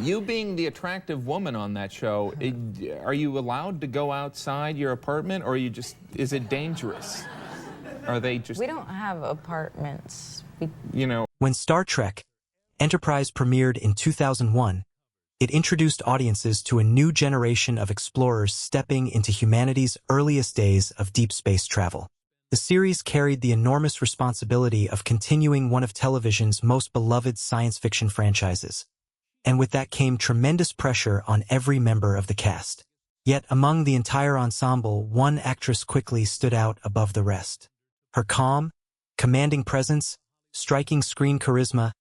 You being the attractive woman on that show, are you allowed to go outside your apartment, or is it dangerous? Are they just... We don't have apartments. You know... When Star Trek Enterprise premiered in 2001, it introduced audiences to a new generation of explorers stepping into humanity's earliest days of deep space travel. The series carried the enormous responsibility of continuing one of television's most beloved science fiction franchises. And with that came tremendous pressure on every member of the cast. Yet among the entire ensemble, one actress quickly stood out above the rest. Her calm, commanding presence, striking screen charisma,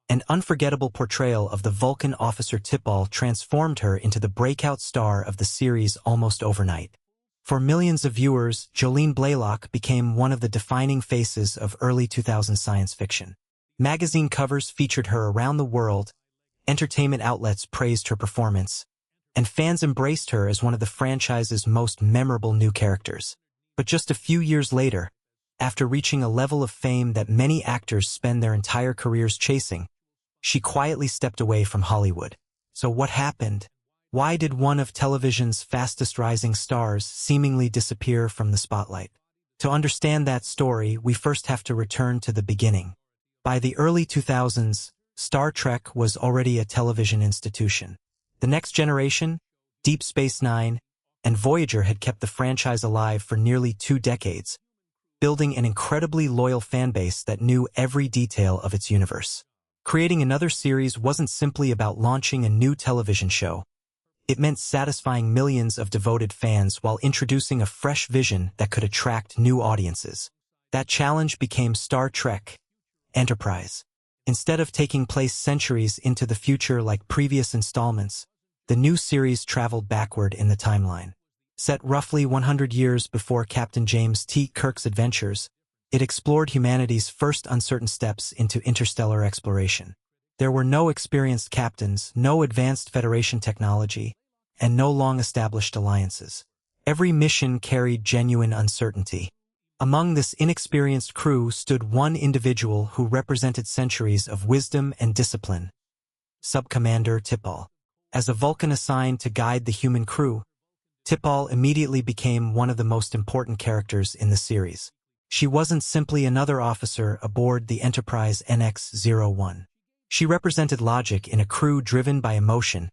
and unforgettable portrayal of the Vulcan officer T'Pol transformed her into the breakout star of the series almost overnight. For millions of viewers, Jolene Blalock became one of the defining faces of early 2000 science fiction. Magazine covers featured her around the world, entertainment outlets praised her performance, and fans embraced her as one of the franchise's most memorable new characters. But just a few years later, after reaching a level of fame that many actors spend their entire careers chasing, she quietly stepped away from Hollywood. So what happened? Why did one of television's fastest rising stars seemingly disappear from the spotlight? To understand that story, we first have to return to the beginning. By the early 2000s, Star Trek was already a television institution. The Next Generation, Deep Space Nine, and Voyager had kept the franchise alive for nearly 2 decades, building an incredibly loyal fanbase that knew every detail of its universe. Creating another series wasn't simply about launching a new television show. It meant satisfying millions of devoted fans while introducing a fresh vision that could attract new audiences. That challenge became Star Trek Enterprise. Instead of taking place centuries into the future like previous installments, the new series traveled backward in the timeline. Set roughly 100 years before Captain James T. Kirk's adventures, it explored humanity's first uncertain steps into interstellar exploration. There were no experienced captains, no advanced Federation technology, and no long-established alliances. Every mission carried genuine uncertainty. Among this inexperienced crew stood one individual who represented centuries of wisdom and discipline, Subcommander T'Pol. As a Vulcan assigned to guide the human crew, T'Pol immediately became one of the most important characters in the series. She wasn't simply another officer aboard the Enterprise NX-01. She represented logic in a crew driven by emotion,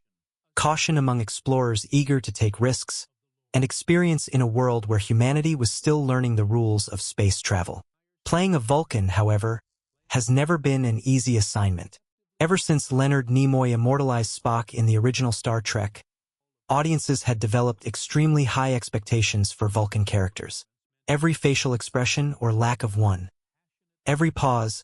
caution among explorers eager to take risks, and experience in a world where humanity was still learning the rules of space travel. Playing a Vulcan, however, has never been an easy assignment. Ever since Leonard Nimoy immortalized Spock in the original Star Trek, audiences had developed extremely high expectations for Vulcan characters. Every facial expression or lack of one, every pause,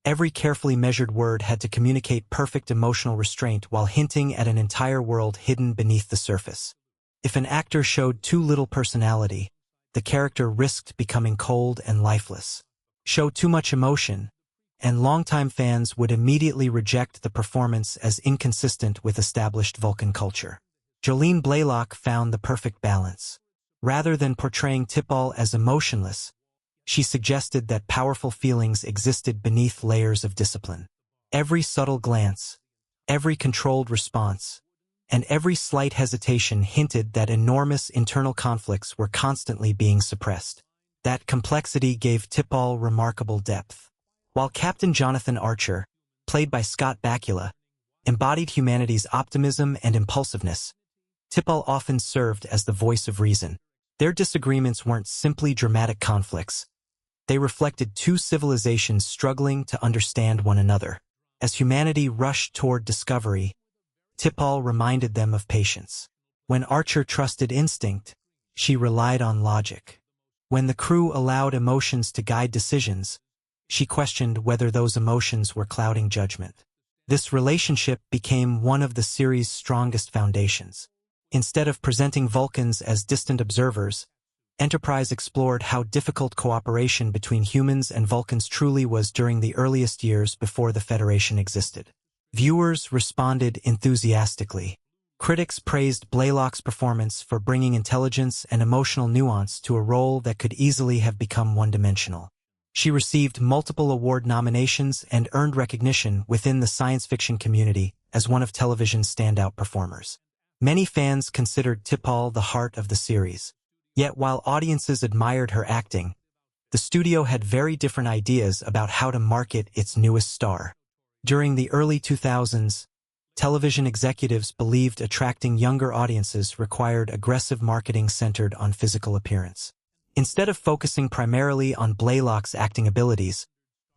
every carefully measured word had to communicate perfect emotional restraint while hinting at an entire world hidden beneath the surface. If an actor showed too little personality, the character risked becoming cold and lifeless. Show too much emotion, and longtime fans would immediately reject the performance as inconsistent with established Vulcan culture. Jolene Blalock found the perfect balance. Rather than portraying T'Pol as emotionless, she suggested that powerful feelings existed beneath layers of discipline. Every subtle glance, every controlled response, and every slight hesitation hinted that enormous internal conflicts were constantly being suppressed. That complexity gave T'Pol remarkable depth. While Captain Jonathan Archer, played by Scott Bakula, embodied humanity's optimism and impulsiveness, T'Pol often served as the voice of reason. Their disagreements weren't simply dramatic conflicts. They reflected two civilizations struggling to understand one another. As humanity rushed toward discovery, T'Pol reminded them of patience. When Archer trusted instinct, she relied on logic. When the crew allowed emotions to guide decisions, she questioned whether those emotions were clouding judgment. This relationship became one of the series' strongest foundations. Instead of presenting Vulcans as distant observers, Enterprise explored how difficult cooperation between humans and Vulcans truly was during the earliest years before the Federation existed. Viewers responded enthusiastically. Critics praised Blalock's performance for bringing intelligence and emotional nuance to a role that could easily have become one-dimensional. She received multiple award nominations and earned recognition within the science fiction community as one of television's standout performers. Many fans considered T'Pol the heart of the series. Yet while audiences admired her acting, the studio had very different ideas about how to market its newest star. During the early 2000s, television executives believed attracting younger audiences required aggressive marketing centered on physical appearance. Instead of focusing primarily on Blalock's acting abilities,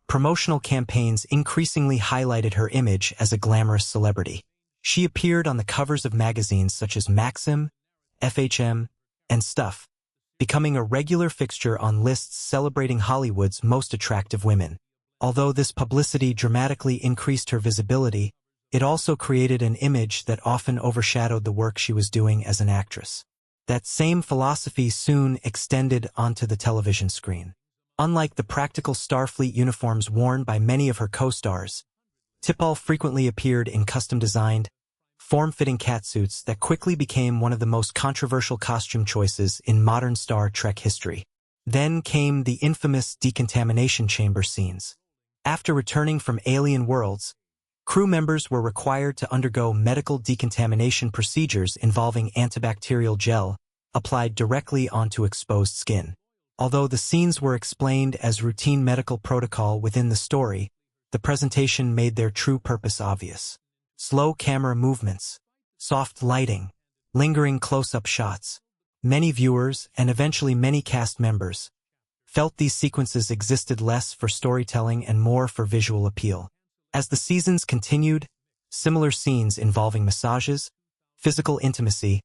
promotional campaigns increasingly highlighted her image as a glamorous celebrity. She appeared on the covers of magazines such as Maxim, FHM, and Stuff, becoming a regular fixture on lists celebrating Hollywood's most attractive women. Although this publicity dramatically increased her visibility, it also created an image that often overshadowed the work she was doing as an actress. That same philosophy soon extended onto the television screen. Unlike the practical Starfleet uniforms worn by many of her co-stars, T'Pol frequently appeared in custom-designed, form-fitting catsuits that quickly became one of the most controversial costume choices in modern Star Trek history. Then came the infamous decontamination chamber scenes. After returning from alien worlds, crew members were required to undergo medical decontamination procedures involving antibacterial gel applied directly onto exposed skin. Although the scenes were explained as routine medical protocol within the story, the presentation made their true purpose obvious. Slow camera movements, soft lighting, lingering close-up shots. Many viewers, and eventually many cast members, felt these sequences existed less for storytelling and more for visual appeal. As the seasons continued, similar scenes involving massages, physical intimacy,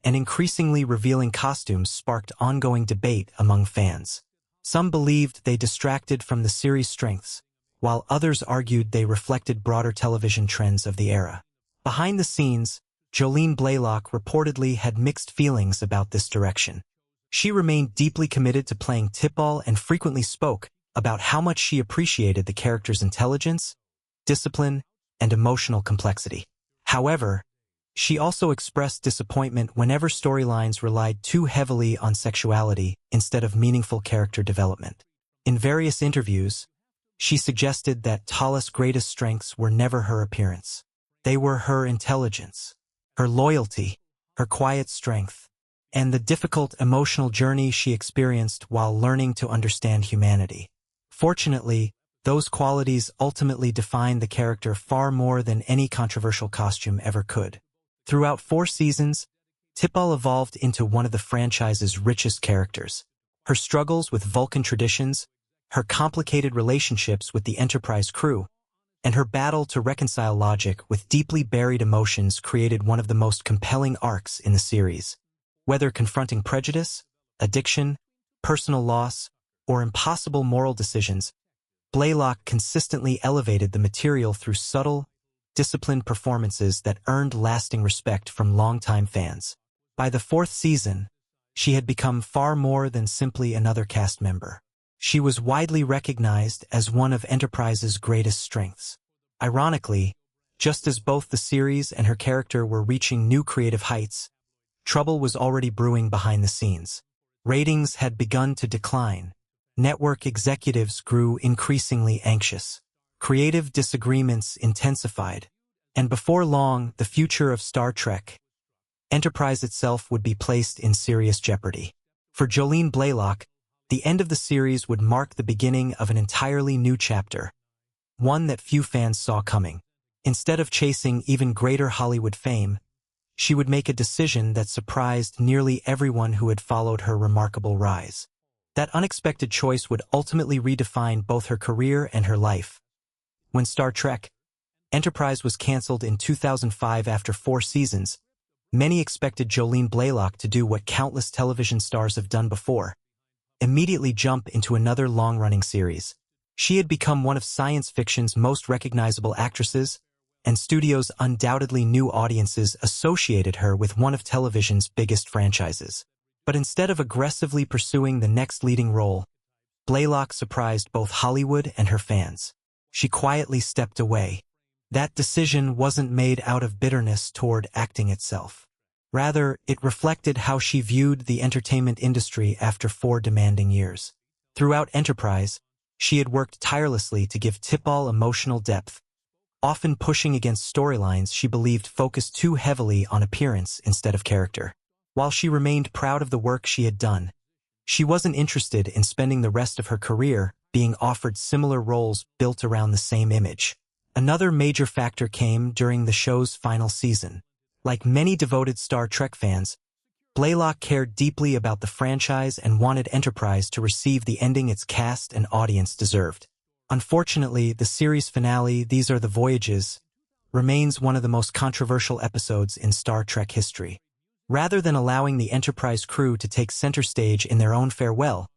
and increasingly revealing costumes sparked ongoing debate among fans. Some believed they distracted from the series' strengths, while others argued they reflected broader television trends of the era. Behind the scenes, Jolene Blalock reportedly had mixed feelings about this direction. She remained deeply committed to playing T'Pol and frequently spoke about how much she appreciated the character's intelligence, discipline, and emotional complexity. However, she also expressed disappointment whenever storylines relied too heavily on sexuality instead of meaningful character development. In various interviews, she suggested that T'Pol's greatest strengths were never her appearance. They were her intelligence, her loyalty, her quiet strength, and the difficult emotional journey she experienced while learning to understand humanity. Fortunately, those qualities ultimately defined the character far more than any controversial costume ever could. Throughout 4 seasons, T'Pol evolved into one of the franchise's richest characters. Her struggles with Vulcan traditions, her complicated relationships with the Enterprise crew, and her battle to reconcile logic with deeply buried emotions created one of the most compelling arcs in the series. Whether confronting prejudice, addiction, personal loss, or impossible moral decisions, Blalock consistently elevated the material through subtle, disciplined performances that earned lasting respect from longtime fans. By the 4th season, she had become far more than simply another cast member. She was widely recognized as one of Enterprise's greatest strengths. Ironically, just as both the series and her character were reaching new creative heights, trouble was already brewing behind the scenes. Ratings had begun to decline. Network executives grew increasingly anxious. Creative disagreements intensified, and before long, the future of Star Trek, Enterprise itself would be placed in serious jeopardy. For Jolene Blalock, the end of the series would mark the beginning of an entirely new chapter, one that few fans saw coming. Instead of chasing even greater Hollywood fame, she would make a decision that surprised nearly everyone who had followed her remarkable rise. That unexpected choice would ultimately redefine both her career and her life. When Star Trek Enterprise was canceled in 2005 after 4 seasons, many expected Jolene Blalock to do what countless television stars have done before: immediately jump into another long-running series. She had become one of science fiction's most recognizable actresses, and studios undoubtedly knew audiences associated her with one of television's biggest franchises. But instead of aggressively pursuing the next leading role, Blalock surprised both Hollywood and her fans. She quietly stepped away. That decision wasn't made out of bitterness toward acting itself. Rather, it reflected how she viewed the entertainment industry after 4 demanding years. Throughout Enterprise, She had worked tirelessly to give T'Pol emotional depth, often pushing against storylines she believed focused too heavily on appearance instead of character. While she remained proud of the work she had done, she wasn't interested in spending the rest of her career being offered similar roles built around the same image. Another major factor came during the show's final season. Like many devoted Star Trek fans, Blalock cared deeply about the franchise and wanted Enterprise to receive the ending its cast and audience deserved. Unfortunately, the series finale, These Are the Voyages, remains one of the most controversial episodes in Star Trek history. Rather than allowing the Enterprise crew to take center stage in their own farewell,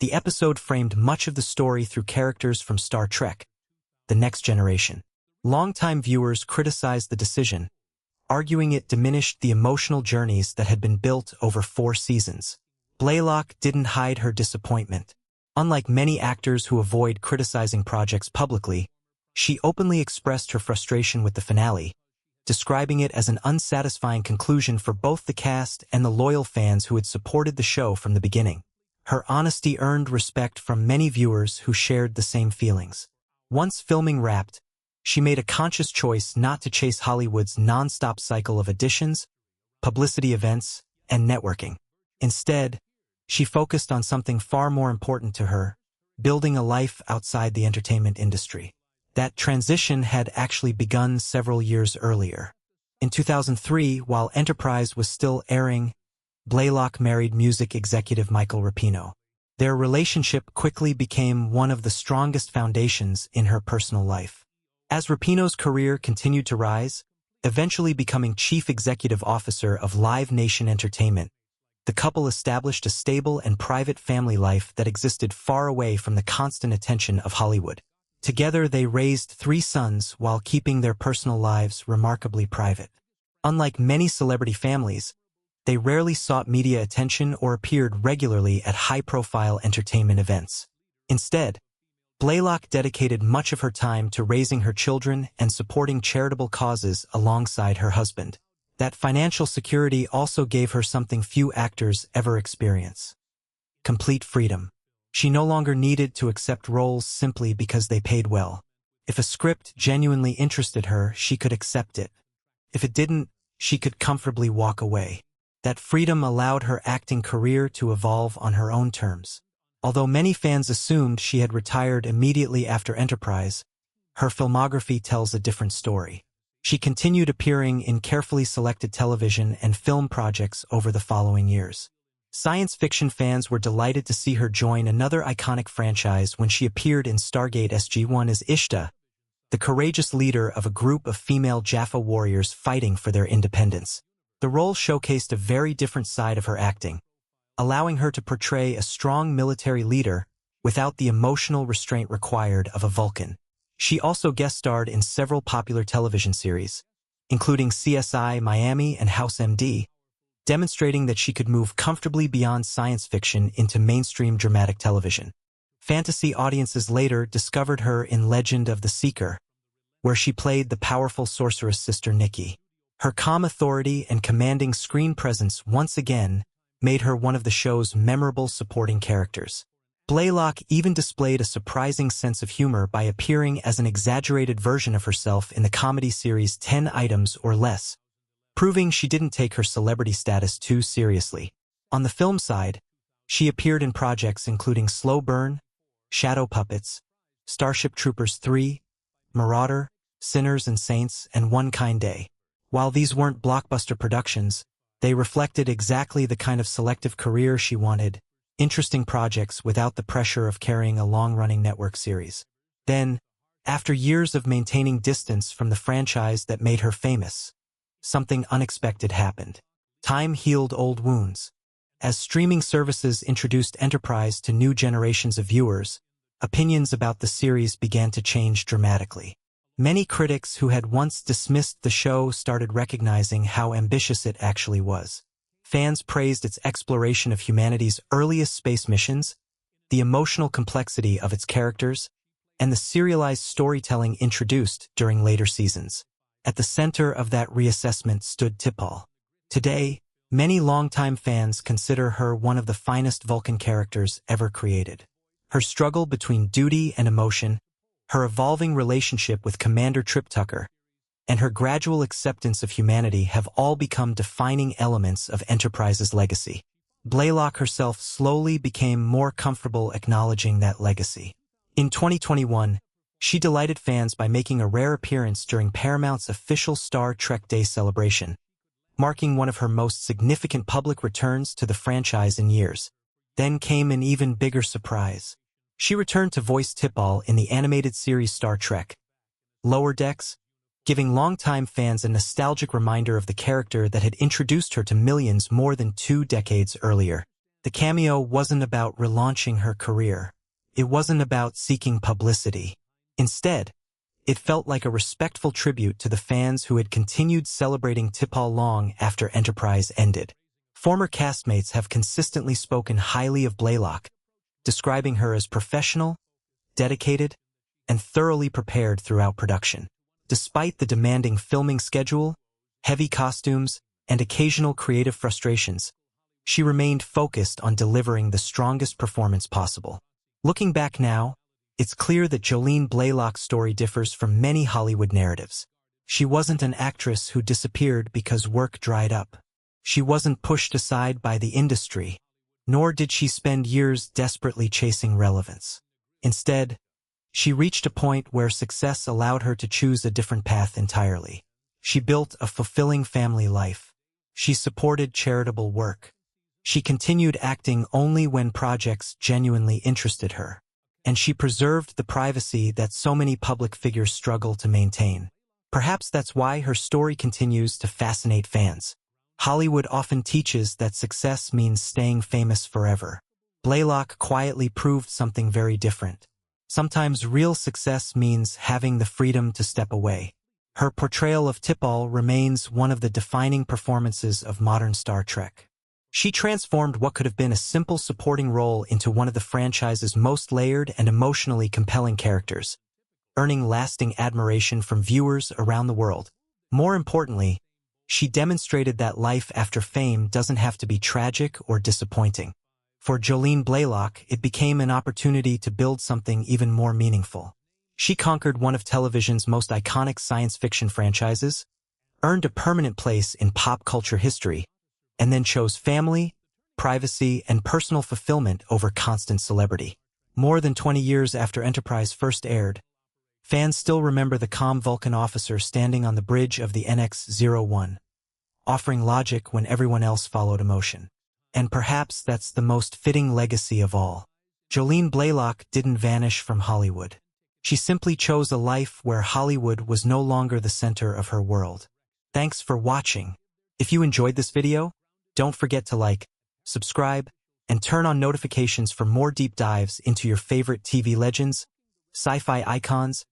the episode framed much of the story through characters from Star Trek: The Next Generation. Longtime viewers criticized the decision, arguing it diminished the emotional journeys that had been built over 4 seasons. Blalock didn't hide her disappointment. Unlike many actors who avoid criticizing projects publicly, she openly expressed her frustration with the finale, describing it as an unsatisfying conclusion for both the cast and the loyal fans who had supported the show from the beginning. Her honesty earned respect from many viewers who shared the same feelings. Once filming wrapped, she made a conscious choice not to chase Hollywood's non-stop cycle of auditions, publicity events, and networking. Instead, she focused on something far more important to her: building a life outside the entertainment industry. That transition had actually begun several years earlier. In 2003, while Enterprise was still airing, Blalock married music executive Michael Rapino. Their relationship quickly became one of the strongest foundations in her personal life. As Rapino's career continued to rise, eventually becoming chief executive officer of Live Nation Entertainment, the couple established a stable and private family life that existed far away from the constant attention of Hollywood. Together, they raised 3 sons while keeping their personal lives remarkably private. Unlike many celebrity families, they rarely sought media attention or appeared regularly at high-profile entertainment events. Instead, Blalock dedicated much of her time to raising her children and supporting charitable causes alongside her husband. That financial security also gave her something few actors ever experience: complete freedom. She no longer needed to accept roles simply because they paid well. If a script genuinely interested her, she could accept it. If it didn't, she could comfortably walk away. That freedom allowed her acting career to evolve on her own terms. Although many fans assumed she had retired immediately after Enterprise, her filmography tells a different story. She continued appearing in carefully selected television and film projects over the following years. Science fiction fans were delighted to see her join another iconic franchise when she appeared in Stargate SG-1 as Ishta, the courageous leader of a group of female Jaffa warriors fighting for their independence. The role showcased a very different side of her acting, allowing her to portray a strong military leader without the emotional restraint required of a Vulcan. She also guest-starred in several popular television series, including CSI Miami and House MD, demonstrating that she could move comfortably beyond science fiction into mainstream dramatic television. Fantasy audiences later discovered her in Legend of the Seeker, where she played the powerful sorceress sister Nikki. Her calm authority and commanding screen presence once again made her one of the show's memorable supporting characters. Blalock even displayed a surprising sense of humor by appearing as an exaggerated version of herself in the comedy series 10 Items or Less, proving she didn't take her celebrity status too seriously. On the film side, she appeared in projects including Slow Burn, Shadow Puppets, Starship Troopers 3, Marauder, Sinners and Saints, and One Kind Day. While these weren't blockbuster productions, they reflected exactly the kind of selective career she wanted: interesting projects without the pressure of carrying a long-running network series. Then, after years of maintaining distance from the franchise that made her famous, something unexpected happened. Time healed old wounds. As streaming services introduced Enterprise to new generations of viewers, opinions about the series began to change dramatically. Many critics who had once dismissed the show started recognizing how ambitious it actually was. Fans praised its exploration of humanity's earliest space missions, the emotional complexity of its characters, and the serialized storytelling introduced during later seasons. At the center of that reassessment stood T'Pol. Today, many longtime fans consider her one of the finest Vulcan characters ever created. Her struggle between duty and emotion, her evolving relationship with Commander Tucker, and her gradual acceptance of humanity have all become defining elements of Enterprise's legacy. Blalock herself slowly became more comfortable acknowledging that legacy. In 2021, she delighted fans by making a rare appearance during Paramount's official Star Trek Day celebration, marking one of her most significant public returns to the franchise in years. Then came an even bigger surprise. She returned to voice TPol in the animated series Star Trek Lower Decks, giving longtime fans a nostalgic reminder of the character that had introduced her to millions more than 2 decades earlier. The cameo wasn't about relaunching her career. It wasn't about seeking publicity. Instead, it felt like a respectful tribute to the fans who had continued celebrating TPol long after Enterprise ended. Former castmates have consistently spoken highly of Blalock, describing her as professional, dedicated, and thoroughly prepared throughout production. Despite the demanding filming schedule, heavy costumes, and occasional creative frustrations, she remained focused on delivering the strongest performance possible. Looking back now, it's clear that Jolene Blalock's story differs from many Hollywood narratives. She wasn't an actress who disappeared because work dried up. She wasn't pushed aside by the industry, nor did she spend years desperately chasing relevance. Instead, she reached a point where success allowed her to choose a different path entirely. She built a fulfilling family life. She supported charitable work. She continued acting only when projects genuinely interested her. And she preserved the privacy that so many public figures struggle to maintain. Perhaps that's why her story continues to fascinate fans. Hollywood often teaches that success means staying famous forever. Blalock quietly proved something very different. Sometimes real success means having the freedom to step away. Her portrayal of TPol remains one of the defining performances of modern Star Trek. She transformed what could have been a simple supporting role into one of the franchise's most layered and emotionally compelling characters, earning lasting admiration from viewers around the world. More importantly, she demonstrated that life after fame doesn't have to be tragic or disappointing. For Jolene Blalock, it became an opportunity to build something even more meaningful. She conquered one of television's most iconic science fiction franchises, earned a permanent place in pop culture history, and then chose family, privacy, and personal fulfillment over constant celebrity. More than 20 years after Enterprise first aired, fans still remember the calm Vulcan officer standing on the bridge of the NX-01, offering logic when everyone else followed emotion. And perhaps that's the most fitting legacy of all. Jolene Blalock didn't vanish from Hollywood. She simply chose a life where Hollywood was no longer the center of her world. Thanks for watching. If you enjoyed this video, don't forget to like, subscribe, and turn on notifications for more deep dives into your favorite TV legends, sci-fi icons,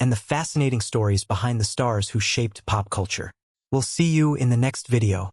and the fascinating stories behind the stars who shaped pop culture. We'll see you in the next video.